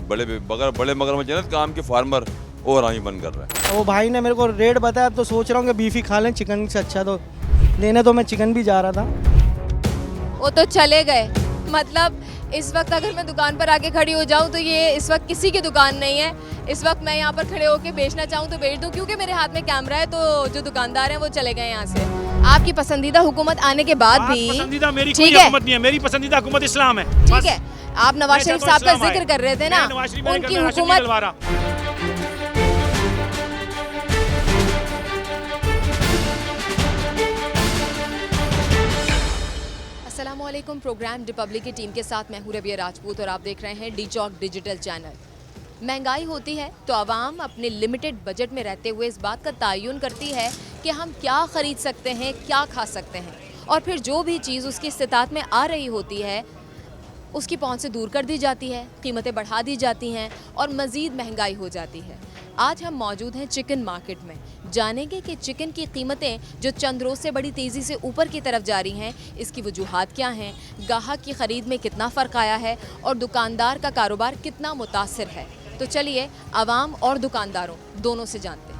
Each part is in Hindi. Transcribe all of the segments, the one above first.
बड़े मगरमच्छ है ना काम के फार्मर और आही बंद कर रहा है। वो भाई ने मेरे को रेट बताया तो सोच रहा हूँ कि बीफ ही खा लें चिकन से अच्छा, तो लेने तो मैं चिकन भी जा रहा था। वो तो चले गए। मतलब इस वक्त अगर मैं दुकान पर आके खड़ी हो जाऊं तो ये इस वक्त किसी की दुकान नहीं है। इस वक्त मैं यहाँ पर खड़े होके बेचना चाहूँ तो बेच दूँ, क्योंकि मेरे हाथ में कैमरा है। तो जो दुकानदार हैं वो चले गए यहाँ से। आपकी पसंदीदा हुकूमत आने के बाद भी पसंदीदा मेरी ठीक कोई है, हुकूमत नहीं है, मेरी पसंदीदा हुकूमत इस्लाम है। ठीक है। आप नवाज शरीफ साहब का जिक्र कर रहे थे ना, उनकी हुकूमत अस्सलामुअलैकुम। प्रोग्राम रिपब्लिक की टीम के साथ मैं हूं रबिया राजपूत और आप देख रहे हैं डी चौक डिजिटल चैनल। महंगाई होती है तो आवाम अपने लिमिटेड बजट में रहते हुए इस बात का तयन करती है कि हम क्या ख़रीद सकते हैं, क्या खा सकते हैं, और फिर जो भी चीज़ उसकी इस्तिताअत में आ रही होती है उसकी पहुंच से दूर कर दी जाती है, कीमतें बढ़ा दी जाती हैं और मज़ीद महंगाई हो जाती है। आज हम मौजूद हैं चिकन मार्केट में, जानेंगे कि चिकन की कीमतें जो चंद रोज़ से बड़ी तेज़ी से ऊपर की तरफ जा रही हैं, इसकी वजूहात क्या हैं, गाहक की ख़रीद में कितना फ़र्क आया है और दुकानदार का कारोबार कितना मुतासिर है। तो चलिए आवाम और दुकानदारों दोनों से जानते हैं।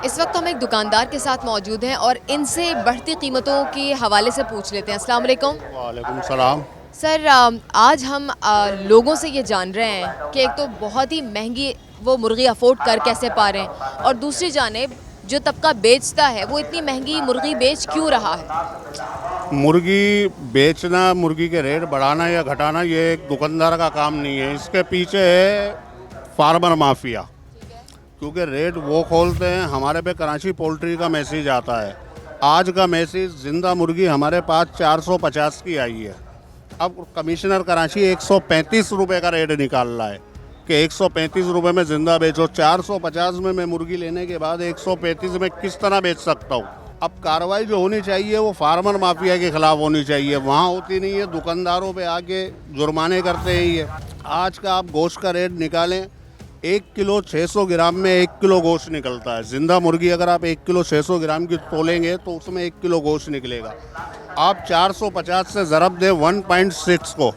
इस वक्त हम एक दुकानदार के साथ मौजूद हैं और इनसे बढ़ती कीमतों के हवाले से पूछ लेते हैं। अस्सलाम वालेकुम। वालेकुम सलाम। सर, आज हम लोगों से ये जान रहे हैं कि एक तो बहुत ही महंगी वो मुर्गी अफोर्ड कर कैसे पा रहे हैं, और दूसरी जानिब जो तबका बेचता है वो इतनी महंगी मुर्गी बेच क्यों रहा है। मुर्गी बेचना, मुर्गी के रेट बढ़ाना या घटाना ये एक दुकानदार का काम नहीं है, इसके पीछे है फार्मर माफिया। क्योंकि रेट वो खोलते हैं। हमारे पे कराची पोल्ट्री का मैसेज आता है, आज का मैसेज जिंदा मुर्गी हमारे पास 450 की आई है। अब कमिश्नर कराची 135 रुपये का रेट निकाल रहा है कि 135 रुपये में ज़िंदा बेचो। 450 में मैं मुर्गी लेने के बाद 135 में किस तरह बेच सकता हूँ। अब कार्रवाई जो होनी चाहिए वो फार्मर माफिया के ख़िलाफ़ होनी चाहिए, वहाँ होती नहीं है। दुकानदारों पे आके जुर्माने करते हैं ये। आज का आप गोश्त का रेट निकालें, 1 किलो 600 ग्राम में 1 किलो गोश्त निकलता है। ज़िंदा मुर्गी अगर आप 1 किलो 600 ग्राम की तोलेंगे तो उसमें 1 किलो गोश्त निकलेगा। आप 450 से ज़रब दें 1.6 को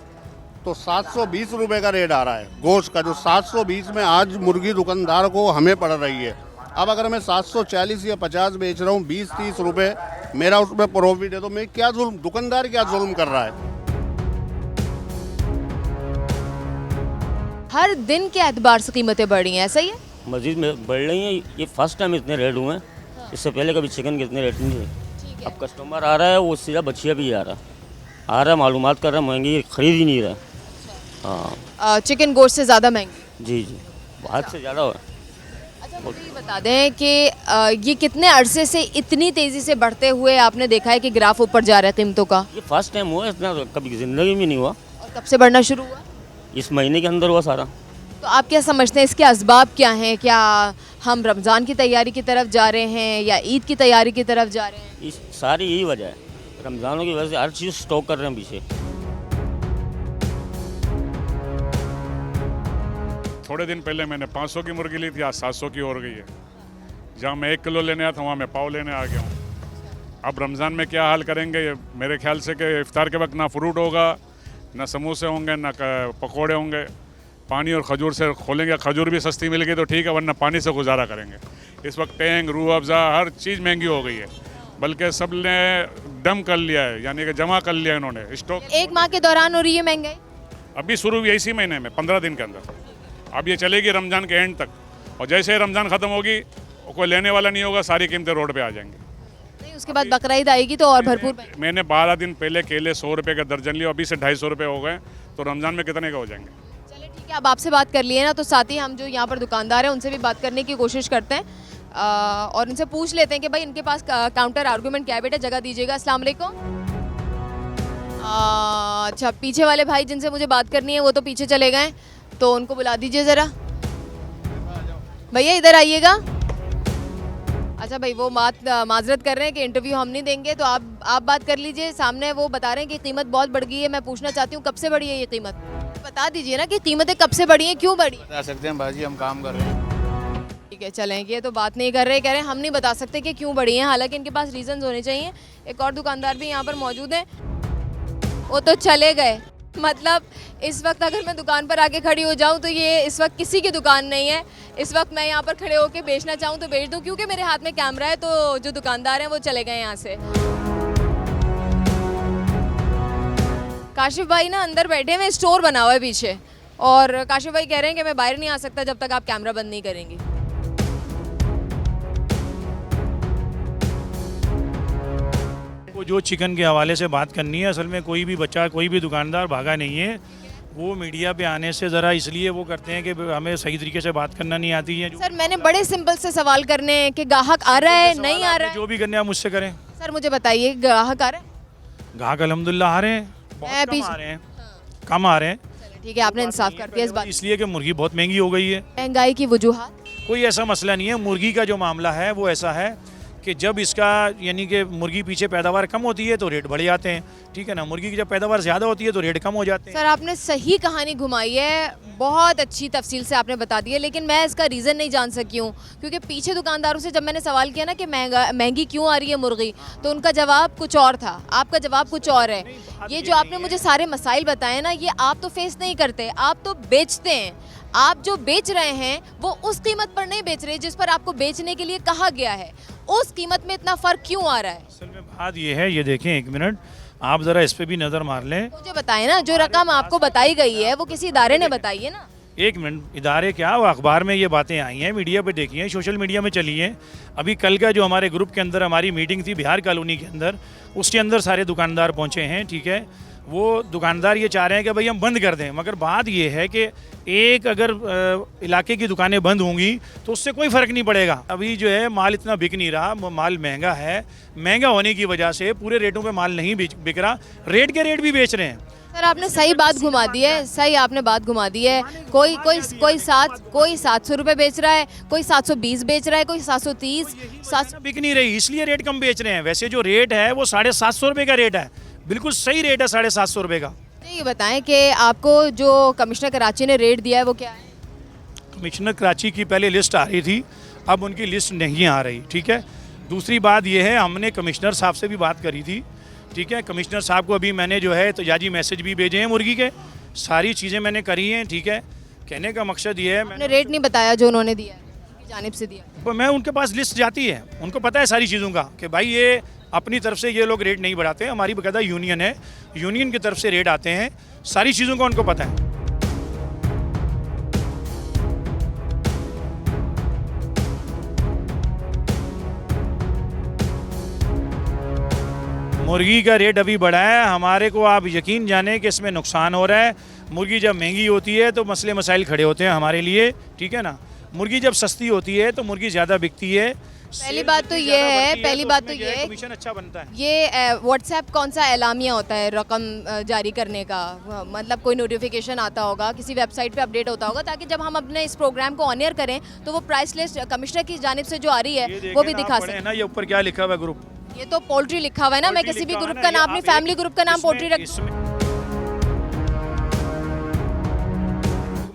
तो 720 रुपये का रेट आ रहा है गोश्त का, जो 720 में आज मुर्गी दुकानदार को हमें पड़ रही है। अब अगर मैं 740 या 50 बेच रहा हूँ, 20-30 रुपये मेरा उसमें प्रॉफिट है, तो मैं क्या जुल्म, दुकानदार क्या जुल्म कर रहा है। हर दिन के एतबार से कीमतें बढ़ रही हैं, ऐसा ही है? मज़ीद में बढ़ रही हैं। ये फर्स्ट टाइम इतने रेट हुए हैं, इससे पहले कभी चिकन के इतने रेट नहीं थे। अब कस्टमर आ रहा है, वो सीधा बच्चिया भी आ रहा है, मालूमात कर रहा है, महंगी खरीद ही नहीं रहा। हाँ, चिकन गोश्त से ज़्यादा महंगी? जी जी, बहुत से ज़्यादा। अच्छा, मुझे ये बता दें कि ये कितने अरसे से इतनी तेज़ी से बढ़ते हुए आपने देखा है कि ग्राफ ऊपर जा रहा है कीमतों का? ये फर्स्ट टाइम हुआ, इतना कभी ज़िंदगी में नहीं हुआ। और कब से बढ़ना शुरू हुआ? इस महीने के अंदर हुआ सारा। तो आप क्या समझते हैं, इसके असबाब क्या हैं? क्या हम रमज़ान की तैयारी की तरफ जा रहे हैं या ईद की तैयारी की तरफ जा रहे हैं? इस सारी यही वजह है, रमज़ानों की वजह से हर चीज़ स्टॉक कर रहे हैं पीछे। थोड़े दिन पहले मैंने 500 की मुर्गी ली थी, आज 700 की हो गई है। जहाँ मैं 1 किलो लेने आया था वहाँ मैं पाव लेने आ गया हूँ। अब रमज़ान में क्या हाल करेंगे, मेरे ख्याल से कि इफ्तार के वक्त ना फ्रूट होगा, ना समोसे होंगे, ना पकोड़े होंगे। पानी और खजूर से खोलेंगे, खजूर भी सस्ती मिल गई तो ठीक है, वरना पानी से गुजारा करेंगे। इस वक्त टैंग, रूह अफ़ज़ा, हर चीज़ महंगी हो गई है, बल्कि सब ने डम कर लिया है, यानी कि जमा कर लिया इन्होंने स्टॉक। 1 माह के दौरान हो रही है महंगाई? अभी शुरू हुई इसी महीने में 15 दिन के अंदर। अब ये चलेगी रमज़ान के एंड तक, और जैसे ही रमज़ान ख़त्म होगी कोई लेने वाला नहीं होगा, सारी कीमतें रोड पे आ जाएंगी। नहीं, उसके बाद बकरीद आएगी तो और भरपूर। मैंने 12 दिन पहले केले 100 रुपये का दर्जन लिया, अभी से 250 रुपये हो गए, तो रमज़ान में कितने का हो जाएंगे। चलिए ठीक है, अब आपसे बात कर लिए ना, तो साथ ही हम जो यहाँ पर दुकानदार हैं उनसे भी बात करने की कोशिश करते हैं और उनसे पूछ लेते हैं कि भाई इनके पास काउंटर आर्गूमेंट क्या है। बेटा जगह दीजिएगा। अस्सलाम वालेकुम। अच्छा, पीछे वाले भाई जिनसे मुझे बात करनी है वो तो पीछे चले गए, तो उनको बुला दीजिए ज़रा। भैया इधर आइएगा। अच्छा भाई, वो माजरत कर रहे हैं कि इंटरव्यू हम नहीं देंगे, तो आप बात कर लीजिए। सामने वो बता रहे हैं कि कीमत बहुत बढ़ गई है। मैं पूछना चाहती हूँ कब से बढ़ी है ये कीमत? बता दीजिए ना कि कीमतें कब से बढ़ी हैं, क्यों बढ़ी? बता सकते हैं भाजी, हम काम कर रहे हैं। ठीक है, चलें। ये तो बात नहीं कर रहे, कह रहे हैं हम नहीं बता सकते कि क्यों बढ़ी हैं, हालांकि इनके पास रीजंस होने चाहिए। एक और दुकानदार भी यहाँ पर मौजूद हैं, वो तो चले गए। मतलब इस वक्त अगर मैं दुकान पर आके खड़ी हो जाऊं तो ये इस वक्त किसी की दुकान नहीं है। इस वक्त मैं यहाँ पर खड़े होके बेचना चाहूँ तो बेच दूँ, क्योंकि मेरे हाथ में कैमरा है, तो जो दुकानदार हैं वो चले गए यहाँ से। काशिफ भाई ना अंदर बैठे हुए, स्टोर बना हुआ है पीछे, और काशिफ भाई कह रहे हैं कि मैं बाहर नहीं आ सकता जब तक आप कैमरा बंद नहीं करेंगी। वो जो चिकन के हवाले से बात करनी है, असल में कोई भी बच्चा, कोई भी दुकानदार भागा नहीं है। वो मीडिया पे आने से ज़रा इसलिए वो करते हैं कि हमें सही तरीके से बात करना नहीं आती है। सर मैंने बड़े सिंपल से सवाल करने हैं कि ग्राहक आ रहा है, नहीं आ रहा है। जो भी करने आप मुझसे करें। सर मुझे बताइए, ग्राहक आ रहा है? ग्राहक अल्हम्दुलिल्लाह आ रहे हैं, बहुत कम आ रहे हैं, कम आ रहे हैं। ठीक है, आपने इंसाफ कर दिया इस बात। इसलिए कि मुर्गी बहुत महंगी हो गई है। महंगाई की वजूहात? कोई ऐसा मसला नहीं है। मुर्गी का जो मामला है वो ऐसा है कि जब इसका यानी कि मुर्गी पीछे पैदावार कम होती है तो रेट बढ़ जाते हैं, ठीक है ना। मुर्गी की जब पैदावार ज़्यादा होती है तो रेट कम हो जाते हैं। सर आपने सही कहानी घुमाई है, बहुत अच्छी तफसील से आपने बता दी है, लेकिन मैं इसका रीज़न नहीं जान सकी हूँ, क्योंकि पीछे दुकानदारों से जब मैंने सवाल किया ना कि महंगी क्यों आ रही है मुर्गी, तो उनका जवाब कुछ और था, आपका जवाब कुछ और है। ये जो आपने मुझे सारे मसाइल बताए ना, ये आप तो फेस नहीं करते, आप तो बेचते हैं। आप जो बेच रहे हैं वो उस कीमत पर नहीं बेच रहे जिस पर आपको बेचने के लिए कहा गया है। उस कीमत में इतना फ़र्क क्यों आ रहा है? असल में बात ये है, ये देखें एक मिनट, आप ज़रा इस पे भी नज़र मार लें। मुझे बताएं ना, जो रकम आपको बताई गई है वो किसी इदारे ने बताई है ना। एक मिनट, इदारे क्या, वो अखबार में ये बातें आई हैं, मीडिया पे देखी हैं, सोशल मीडिया में चली हैं। अभी कल का जो हमारे ग्रुप के अंदर हमारी मीटिंग थी बिहार कॉलोनी के अंदर, उसके अंदर सारे दुकानदार पहुँचे हैं, ठीक है। वो दुकानदार ये चाह रहे हैं कि भाई हम बंद कर दें, मगर बात ये है कि एक अगर इलाके की दुकानें बंद होंगी तो उससे कोई फ़र्क नहीं पड़ेगा। अभी जो है माल इतना बिक नहीं रहा, माल महंगा है, महंगा होने की वजह से पूरे रेटों पे माल नहीं बिक रहा, रेट के रेट भी बेच रहे हैं। सर आपने सही बात घुमा दी है, सही आपने बात घुमा दी है। कोई 700 रुपये बेच रहा है, कोई 720 बेच रहा है, कोई 730, 700 बिक नहीं रही, इसलिए रेट कम बेच रहे हैं। वैसे जो रेट है वो 750 रुपये का रेट है, बिल्कुल सही रेट है 750 रुपये का। ये बताएं कि आपको जो कमिश्नर कराची ने रेट दिया है वो क्या है? कमिश्नर कराची की पहले लिस्ट आ रही थी, अब उनकी लिस्ट नहीं आ रही, ठीक है। दूसरी बात यह है, हमने कमिश्नर साहब से भी बात करी थी, ठीक है। कमिश्नर साहब को अभी मैंने जो है तजाजी मैसेज भी भेजे हैं मुर्गी के, सारी चीज़ें मैंने करी हैं, ठीक है। कहने का मकसद ये है, मैंने रेट नहीं बताया जो उन्होंने दिया है, उनकी जानिब से दिया। मैं उनके पास लिस्ट जाती है, उनको पता है सारी चीज़ों का कि भाई ये अपनी तरफ से ये लोग रेट नहीं बढ़ाते हैं, हमारी बाकायदा यूनियन है, यूनियन की तरफ से रेट आते हैं, सारी चीज़ों का उनको पता है। मुर्गी का रेट अभी बढ़ा है, हमारे को आप यकीन जाने कि इसमें नुकसान हो रहा है। मुर्गी जब महंगी होती है तो मसले मसाइल खड़े होते हैं हमारे लिए, ठीक है ना। मुर्गी जब सस्ती होती है तो मुर्गी ज़्यादा बिकती है। पहली बात तो ये है, पहली बात तो ये है, कमीशन अच्छा बनता है। ये व्हाट्सएप कौन सा एलामिया होता है रकम जारी करने का, मतलब कोई नोटिफिकेशन आता होगा, किसी वेबसाइट पे अपडेट होता होगा, ताकि जब हम अपने इस प्रोग्राम को ऑन एयर करें तो वो प्राइस लिस्ट कमिश्नर की जानिब से जो आ रही है वो भी दिखा सकें ना। ये ऊपर क्या लिखा हुआ है ग्रुप, ये तो पोल्ट्री लिखा हुआ है ना। मैं किसी भी ग्रुप का नाम, अपनी फैमिली ग्रुप का नाम पोल्ट्री रख।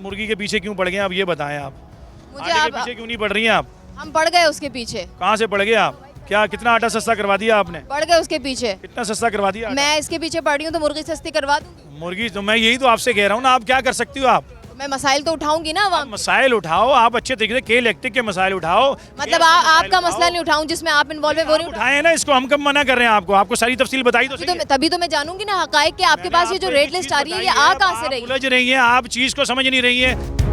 मुर्गी के पीछे क्यों पड़ गए आप, ये बताएं आप। मुझे आटे आप के पीछे क्यों नहीं पड़ रही हैं आप? हम पड़ गए उसके पीछे। कहाँ से पड़ गए आप? क्या कितना आटा सस्ता करवा दिया आपने? पड़ गए उसके पीछे। कितना सस्ता करवा दिया? मैं इसके पीछे पड़ रही हूँ तो मुर्गी सस्ती करवा दूंगी। मुर्गी तो मैं यही तो आपसे कह रहा हूँ ना, आप क्या कर सकती हो? आप मैं मसाइल तो उठाऊंगी ना। आप मसाइल उठाओ, आप अच्छे तरीके से के इलेक्ट्रिक के मसाइल उठाओ। मतलब आपका मसला नहीं उठाऊं जिसमें आप इन्वॉल्व है वो नहीं उठाए ना, इसको हम कब मना कर रहे हैं आपको? आपको सारी तफसील बताई तो सही है। तभी तो मैं जानूंगी ना हकायक कि आपके पास ये जो रेट लिस्ट आ रही है ये आ कहाँ से रही है? उलझ रही है, आप चीज़ को समझ नहीं रही है।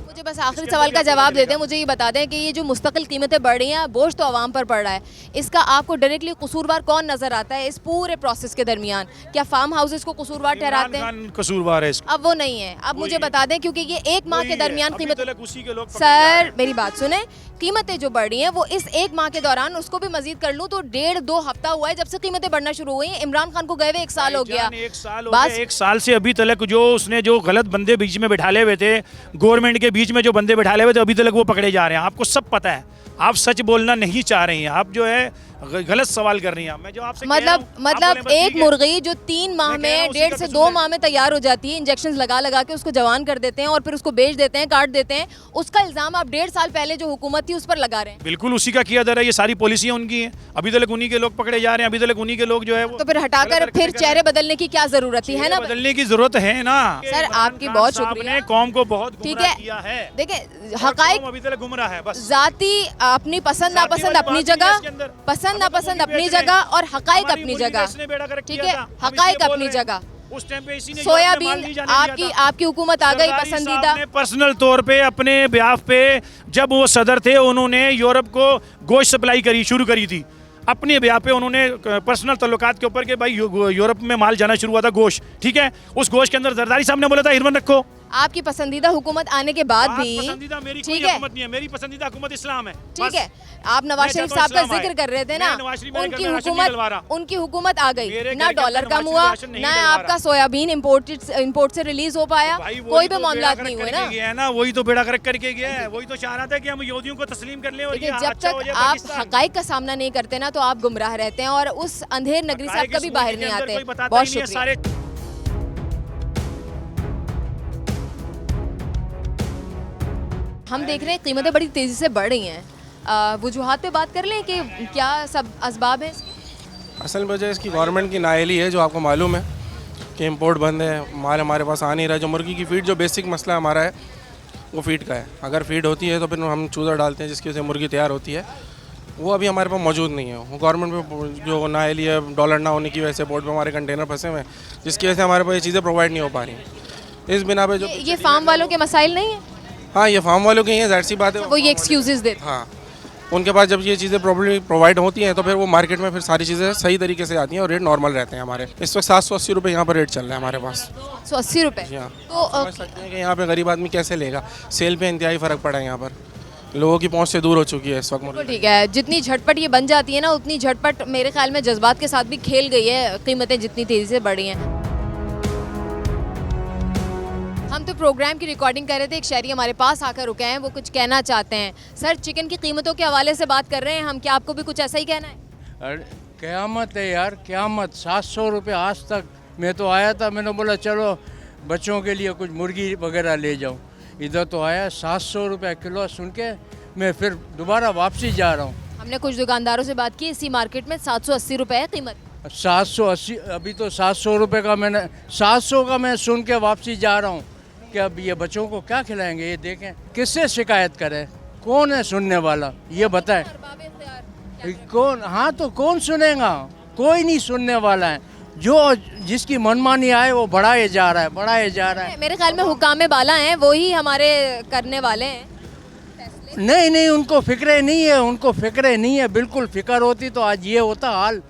मुझे बस आखिरी सवाल का जवाब दे दें, मुझे ये बता दें कि ये जो मुस्तकिल कीमतें बढ़ रही हैं, बोझ तो आवाम पर पड़ रहा है, इसका आपको डायरेक्टली कसूरवार कौन नजर आता है इस पूरे प्रोसेस के दरमियान? क्या फार्म हाउसेस को कसूरवार ठहराते हैं? कसूरवार है इसका। अब वो नहीं है, अब मुझे बता दें, क्योंकि ये एक माह के दरमियान कीमत। सर मेरी बात सुने, कीमतें जो बढ़ रही हैं वो इस एक माह के दौरान, उसको भी मजीद कर लूँ तो 1.5-2 हफ्ता हुआ है जब से कीमतें बढ़ना शुरू हुई हैं। इमरान खान को गए हुए 1 साल हो गया। एक साल से अभी तक जो उसने जो गलत बंदे बीच में बिठाले हुए थे, गवर्नमेंट के बीच में जो बंदे बिठाले हुए थे, अभी तक वो पकड़े जा रहे हैं। आपको सब पता है, आप सच बोलना नहीं चाह रही हैं। आप जो है गलत सवाल कर रही हैं मैं जो आपसे कह रहा हूं, आप बोले मतलब बस एक ठीक है। मुर्गी जो 3 माह मैं कह रहा में हूं, उसी 1.5 का से कसूर 2 है। माह में तैयार हो जाती है, इंजेक्शन लगा लगा के उसको जवान कर देते हैं और फिर उसको बेच देते हैं, काट देते हैं। उसका इल्जाम आप 1.5 साल पहले जो हुकूमत थी उस पर लगा रहे हैं। बिल्कुल उसी का किया जा रहा है, ये सारी पॉलिसियां उनकी हैं, अभी तक उन्हीं के लोग पकड़े जा रहे हैं, अभी तक उन्हीं के लोग जो है वो तो फिर हटाकर फिर चेहरे बदलने की क्या जरूरत थी, है ना? बदलने की जरूरत है ना। सर, आपकी इमरान बहुत खान साहब शुक्रिया। ने कौम को बहुत ठीक गुमराह है, किया है। देखिए और हकाइक कौम अभी तक गुमराह है बस। जाती अपनी पसंद जाति नापसंद वाली अपनी बात नहीं है जगह, इसके अंदर। पसंद हमें तो नापसंद मुर्गी अपनी बेच रहे हैं। जगह और हकाइक हमारी अपनी मुर्गी जगह। इसने बेड़ा गर्क ठीक किया है, था, हम हकाइक इसलिए बोल अपनी रहे हैं। जगह। उस टाइम पे इसी ने यूरोप में माल सोयाबीन नहीं जाने दिया था। आपकी हुकूमत आ गई जरदारी साहब पसंदीदा। ने पर्सनल तौर पे अपने ब्याह पे जब वो सदर थे उन्होंने यूरोप को गोश्त सप्लाई करी शुरू करी थी अपने ब्याह पे। उन्होंने पर्सनल तल्लुकात के ऊपर के भाई यूरोप में माल जाना शुरू हुआ था गोश्त, ठीक है। उस गोश्त के अंदर जरदारी साहब ने बोला था हिरवन रखो। आपकी पसंदीदा हुकूमत आने के बाद भी पसंदीदा मेरी कोई ठीक है, हुकूमत नहीं है, मेरी पसंदीदा हुकूमत इस्लाम है। ठीक बस। है। आप नवाज मैं शरीफ चाहता हूं साहब का इस्लाम जिक्र आए। कर रहे थे ना, मैं नवाज शरीफ मेरे घर में राशन नहीं डलवा रहा। उनकी हुकूमत आ गई, मेरे ना घर के डॉलर अंदर कम नवाज हुआ, शरीफ राशन नहीं ना डलवा आपका रहा। सोयाबीन इंपोर्ट से रिलीज हो पाया, भाई कोई वही भी तो मामला बेड़ा नहीं गर्क हुए करके ना। गया है ना, वही तो बेड़ा गर्क करके गया है। वही तो चाह रहा था कि हम यहूदियों को तस्लीम कर लें और देखिए ये जब अच्छा हो तक जाए आप पाकिस्तान। हकाइक का सामना नहीं करते ना तो आप गुमराह रहते हैं और उस अंधेर नगरी से आप हकाइक कभी इस बाहर मुल्क के नहीं अंदर आते। कोई बताता बहुत ही नहीं है, शुक्रिया। सारे हम देख रहे हैं कीमतें बड़ी तेज़ी से बढ़ रही हैं। वजूहात पे बात कर लें कि क्या सब असबाब हैं? असल वजह इसकी गवर्नमेंट की नाअहली है, जो आपको मालूम है कि इंपोर्ट बंद है, माल हमारे पास आ नहीं रहा। जो मुर्गी की फीड, जो बेसिक मसला हमारा है वो फीड का है। अगर फीड होती है तो फिर हम चूज़ा डालते हैं जिसकी वजह से मुर्गी तैयार होती है, वो अभी हमारे पास मौजूद नहीं है। वो गवर्नमेंट में जो नाअहली है, डॉलर ना होने की वजह से पोर्ट पे हमारे कंटेनर फंसे हुए हैं, जिसकी वजह से हमारे पास ये चीज़ें प्रोवाइड नहीं हो पा रही। इस बिना पे जो ये फार्म वालों के मसाइल नहीं है, हाँ, ये फार्म वालों की हैं, जाहिर सी बात है। वो ये एक्सक्यूजेस देते हैं। हाँ, उनके पास जब ये चीज़ें प्रॉब्लम प्रोवाइड होती हैं तो फिर वो मार्केट में फिर सारी चीज़ें सही तरीके से आती हैं और रेट नॉर्मल रहते हैं हमारे। इस वक्त 780 रुपये यहाँ पर रेट चल रहा है हमारे पास। 180 रुपए। जी हाँ। तो समझ सकते हैं कि यहाँ पे गरीब आदमी कैसे लेगा। सेल पे इंतहाई फ़र्क पड़ा है, यहाँ पर लोगों की पहुँच से दूर हो चुकी है इस वक्त तो मुर्गी। ठीक है, जितनी झटपट ये बन जाती है ना उतनी झटपट मेरे ख्याल में जज्बात के साथ भी खेल गई है, कीमतें जितनी तेज़ी से बढ़ी हैं। हम तो प्रोग्राम की रिकॉर्डिंग कर रहे थे, एक शहरी हमारे पास आकर रुके हैं, वो कुछ कहना चाहते हैं। सर, चिकन की कीमतों के हवाले से बात कर रहे हैं हम, क्या आपको भी कुछ ऐसा ही कहना है? अरे क़यामत है यार, क़यामत। 700 रुपये आज तक। मैं तो आया था, मैंने बोला चलो बच्चों के लिए कुछ मुर्गी वगैरह ले जाऊं। इधर तो आया 700 रुपये किलो सुन के मैं फिर दोबारा वापसी जा रहा हूँ। हमने कुछ दुकानदारों से बात की, इसी मार्केट में 780 रुपये है कीमत। 780, अभी तो 700 रुपये का मैंने 700 का मैं सुन के वापसी जा रहा हूँ कि अब ये बच्चों को क्या खिलाएंगे। ये देखें, किससे शिकायत करें, कौन है सुनने वाला, ये बताएं। कौन, हाँ तो कौन सुनेगा, कोई नहीं सुनने वाला है। जो जिसकी मनमानी आए वो बढ़ाए जा रहा है, बढ़ाए जा रहा है। मेरे ख्याल में हुकामे बाला हैं, वो ही हमारे करने वाले हैं। नहीं नहीं, उनको फिक्रे नहीं है, उनको फिक्रे नहीं है। बिल्कुल फिक्र होती तो आज ये होता हाल,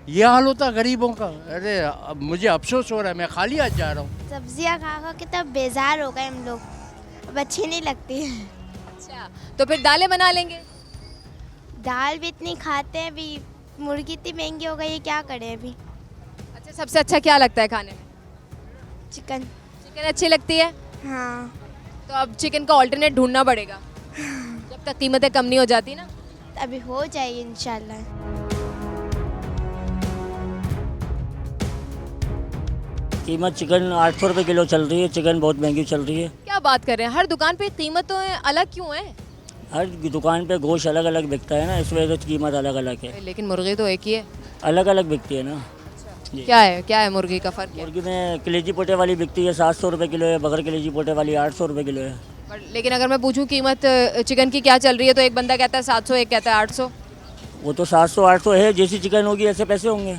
ये हाल होता गरीबों का। अरे अब मुझे अफसोस हो रहा है, मैं खाली आज जा रहा हूँ। सब्जियाँ खा खा के तब बेजार हो गए हम लोग, अब अच्छी नहीं लगती है। अच्छा, तो फिर दालें बना लेंगे। दाल भी इतनी खाते हैं, अभी मुर्गी इतनी महंगी हो गई है, क्या करें अभी। अच्छा, सबसे अच्छा क्या लगता है खाने में? चिकन। चिकन अच्छी लगती है? हाँ। तो अब चिकन का ऑल्टरनेट ढूंढना पड़ेगा जब तक कीमतें कम नहीं हो जाती ना। अभी हो जाएगी इंशाल्लाह। कीमत चिकन 800 रुपये किलो चल रही है। चिकन बहुत महंगी चल रही है। क्या बात कर रहे हैं, हर दुकान पे कीमतें अलग क्यों है? हर दुकान पे गोश्त अलग अलग बिकता है ना, इस वजह से कीमत अलग अलग है। लेकिन मुर्गी तो एक ही है। अलग अलग बिकती है ना। क्या है मुर्गी का फ़र्क? मुर्गी में कलेजी पोटे वाली बिकती है 700 रुपये किलो है, बगर कलेजी पोटे वाली 800 रुपये किलो है। लेकिन अगर मैं पूछूं कीमत चिकन की क्या चल रही है तो एक बंदा कहता है 700, एक कहता है 800। वो तो 700-800 है, जैसी चिकन होगी ऐसे पैसे होंगे।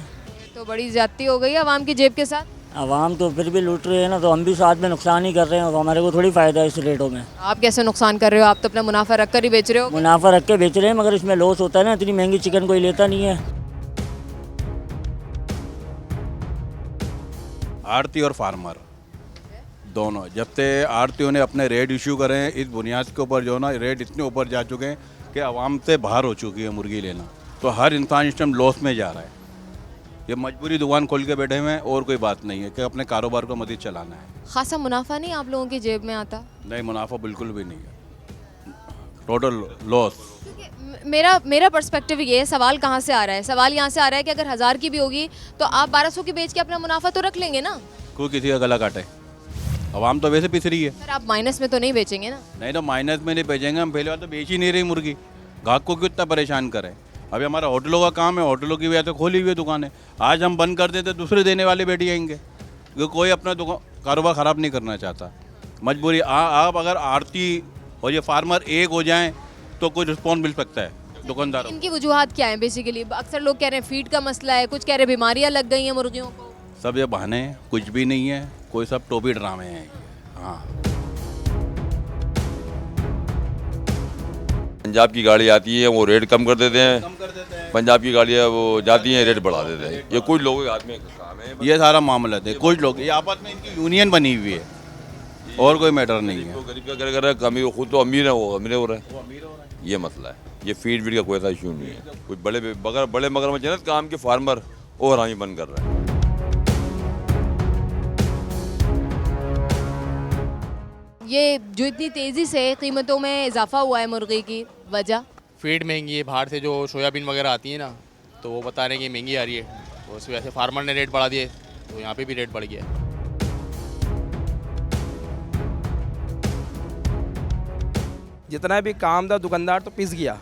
तो बड़ी ज्यादती हो गई है आवाम की जेब के साथ। आवाम तो फिर भी लूट रहे हैं ना, तो हम भी साथ में नुकसान ही कर रहे हैं, तो हमारे को थोड़ी फ़ायदा है इस रेटों में। आप कैसे नुकसान कर रहे हो? आप तो अपना मुनाफा रख कर ही बेच रहे हो। मुनाफा रख के बेच रहे हैं, मगर इसमें लॉस होता है ना, इतनी महंगी चिकन कोई लेता नहीं है। आड़ती और फार्मर दोनों, जब से आड़तियों ने अपने रेट इशू करे हैं, इस बुनियाद के ऊपर जो ना रेट इतने ऊपर जा चुके हैं कि आवाम से बाहर हो चुकी है मुर्गी लेना। तो हर इंसान इस टाइम लॉस में जा रहा है। ये मजबूरी दुकान खोल के बैठे हुए हैं और कोई बात नहीं है कि अपने कारोबार को मज़ीद चलाना है। खासा मुनाफा नहीं आप लोगों की जेब में आता? नहीं, मुनाफा बिल्कुल भी नहीं है। Total loss. मेरा पर्सपेक्टिव ये है, सवाल कहाँ से आ रहा है? सवाल यहाँ से आ रहा है कि अगर 1000 की भी होगी तो आप 1200 की बेच के अपना मुनाफा तो रख लेंगे ना। कोई किसी का गला काटे, आवाम तो वैसे पिस रही है। सर आप माइनस में तो नहीं बेचेंगे ना? नहीं तो माइनस में नहीं बेचेंगे हम, पहले बात तो बेच ही नहीं रही मुर्गी, ग्राहक को क्यों इतना परेशान करें। अभी हमारा होटलों का काम है, होटलों की वजह से खोली हुई है दुकानें, आज हम बंद कर देते दूसरे देने वाले बैठ जाएंगे, क्योंकि कोई अपना कारोबार ख़राब नहीं करना चाहता। मजबूरी आप अगर आरती और ये फार्मर एक हो जाएं तो कोई रिस्पॉन्स मिल सकता है दुकानदारों। इनकी वजूहात क्या है बेसिकली? अक्सर लोग कह रहे हैं फीड का मसला है, कुछ कह रहे हैं बीमारियां लग गई हैं मुर्गियों को। सब ये बहाने हैं, कुछ भी नहीं है, कोई सब टोपी ड्रामे हैं। हाँ, पंजाब की गाड़ी आती है वो रेट कम कर देते हैं, पंजाब की गाड़ियाँ वो जाती हैं रेट बढ़ा देते हैं। ये कुछ लोगों के हाथ में काम है, ये सारा मामला है। कुछ लोग ये आपस में इनकी यूनियन बनी हुई है और कोई मैटर नहीं है। गरीब का कर रहा है, कमी वो खुद तो अमीर है, वो अमीर हो रहा है, ये मसला है। ये फीड वीड का कोई ऐसा इशू नहीं है। कुछ बड़े मगरमच्छ है ना काम के फार्मर और हरामी बंद कर रहे हैं। ये जो इतनी तेज़ी से कीमतों में इजाफा हुआ है मुर्गी की वजह? फीड महंगी है, बाहर से जो सोयाबीन वगैरह आती है ना, तो वो बता रहे हैं कि महंगी आ रही है, तो उस वजह से फार्मर ने रेट बढ़ा दिए, तो यहाँ पे भी रेट बढ़ गया है। जितना भी काम था दुकानदार तो पिस गया,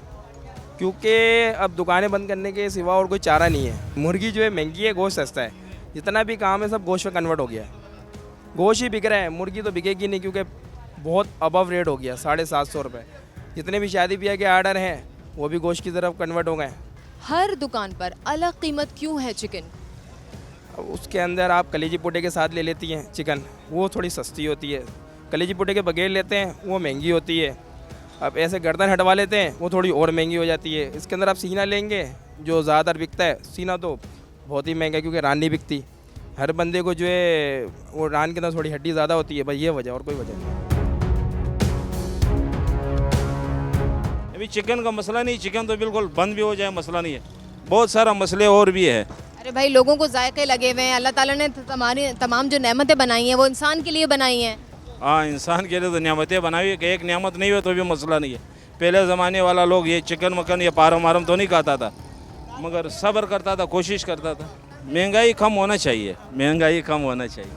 क्योंकि अब दुकानें बंद करने के सिवा और कोई चारा नहीं है। मुर्गी जो है महंगी है, गोश्त सस्ता है, जितना भी काम है सब गोश्त पे कन्वर्ट हो गया है। गोश्त ही बिक रहा है, मुर्गी तो बिकेगी नहीं, क्योंकि बहुत अबव रेट हो गया, 750 रुपये। जितने भी शादी ब्याह के आर्डर हैं वो भी गोश्त की तरफ कन्वर्ट हो गए। हर दुकान पर अलग कीमत क्यों है चिकन? अब उसके अंदर आप कलेजी पुटे के साथ ले लेती हैं चिकन, वो थोड़ी सस्ती होती है। कलेजी पुटे के बगैर लेते हैं वो महंगी होती है। अब ऐसे गर्दन हटवा लेते हैं वो थोड़ी और महंगी हो जाती है। इसके अंदर आप सीना लेंगे जो ज़्यादातर बिकता है, सीना तो बहुत ही महंगा है, क्योंकि रान नहीं बिकती। हर बंदे को जो है वो रान के अंदर थोड़ी हड्डी ज़्यादा होती है, भाई ये वजह और कोई वजह नहीं। अभी चिकन का मसला नहीं, चिकन तो बिल्कुल बंद भी हो जाए मसला नहीं है, बहुत सारा मसले और भी है। अरे भाई लोगों को जायके लगे हुए हैं, अल्लाह ताला ने तमाम जो नेमतें बनाई हैं वो इंसान के लिए बनाई हैं। हाँ, इंसान के लिए तो नियामतें बनाई है कि एक नियामत नहीं हो तो भी मसला नहीं है। पहले ज़माने वाला लोग ये चिकन मकन या पारम वारम तो नहीं खाता था, मगर सब्र करता था, कोशिश करता था। महंगाई कम होना चाहिए, महंगाई कम होना चाहिए।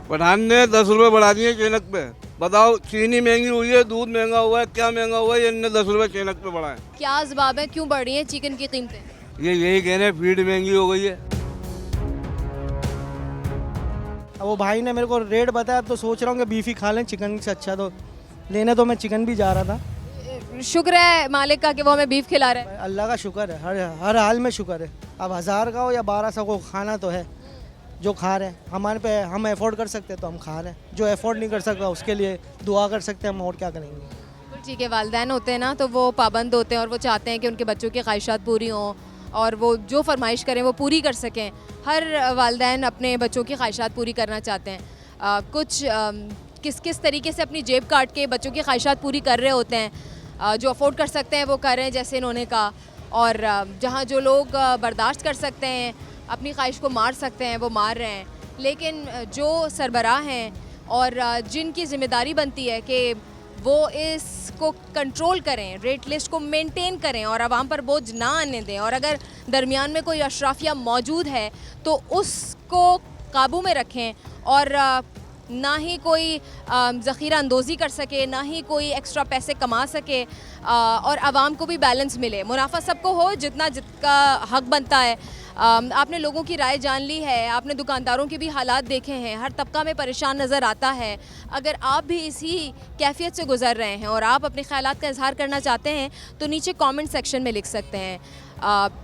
प्रधान ने 10 रुपये बढ़ा दिए चेनक पे। बताओ, चीनी महंगी हुई है, दूध महंगा हुआ है, क्या महंगा हुआ है, इनने 10 रुपये चेनक पे बढ़ाए। क्या असबाब है, क्यों बढ़ रही है चिकन की कीमतें? ये यही कह रहे हैं, फीड महंगी हो गई है। अब वो भाई ने मेरे को रेट बताया तो सोच रहा हूँ कि बीफ ही खा लें, चिकन से अच्छा तो लेने तो मैं चिकन भी जा रहा था। शुक्र है मालिक का कि वो हमें बीफ खिला रहा है। अल्लाह का शुक्र है, हर हाल में शुक्र है। अब 1000 का हो या 1200 को खाना तो है, जो खा रहे हैं हमारे पे, हम अफोर्ड कर सकते हैं तो हम खा रहे हैं, जो अफोर्ड नहीं कर सकता उसके लिए दुआ कर सकते हैं हम, और क्या करेंगे। ठीक है, वालिदैन होते हैं ना तो वो पाबंद होते हैं और वो चाहते हैं कि उनके बच्चों की ख्वाहिशात पूरी हों और वो जो फरमाइश करें वो पूरी कर सकें। हर वालिदैन अपने बच्चों की ख्वाहिशात पूरी करना चाहते हैं। कुछ किस तरीके से अपनी जेब काट के बच्चों की ख्वाहिशात पूरी कर रहे होते हैं, जो अफोर्ड कर सकते हैं वो कर रहे हैं जैसे इन्होंने कहा, और जहाँ जो लोग बर्दाश्त कर सकते हैं, अपनी ख्वाहिश को मार सकते हैं, वो मार रहे हैं। लेकिन जो सरबराह हैं और जिनकी ज़िम्मेदारी बनती है कि वो इसको कंट्रोल करें, रेट लिस्ट को मेंटेन करें और आवाम पर बोझ ना आने दें, और अगर दरमियान में कोई अशराफिया मौजूद है तो उसको काबू में रखें, और ना ही कोई ज़ख़ीरा अंदोज़ी कर सके, ना ही कोई एक्स्ट्रा पैसे कमा सके, और आवाम को भी बैलेंस मिले, मुनाफा सबको हो जितना हक बनता है। आपने लोगों की राय जान ली है, आपने दुकानदारों के भी हालात देखे हैं, हर तबका में परेशान नज़र आता है। अगर आप भी इसी कैफियत से गुज़र रहे हैं और आप अपने ख़यालात का इजहार करना चाहते हैं तो नीचे कमेंट सेक्शन में लिख सकते हैं।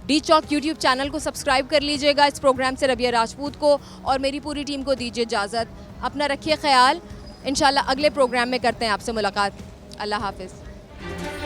डी चौक यूट्यूब चैनल को सब्सक्राइब कर लीजिएगा। इस प्रोग्राम से रबिया राजपूत को और मेरी पूरी टीम को दीजिए इजाज़त। अपना रखिए ख्याल, इंशाल्लाह अगले प्रोग्राम में करते हैं आपसे मुलाकात। अल्लाह हाफ़िज़।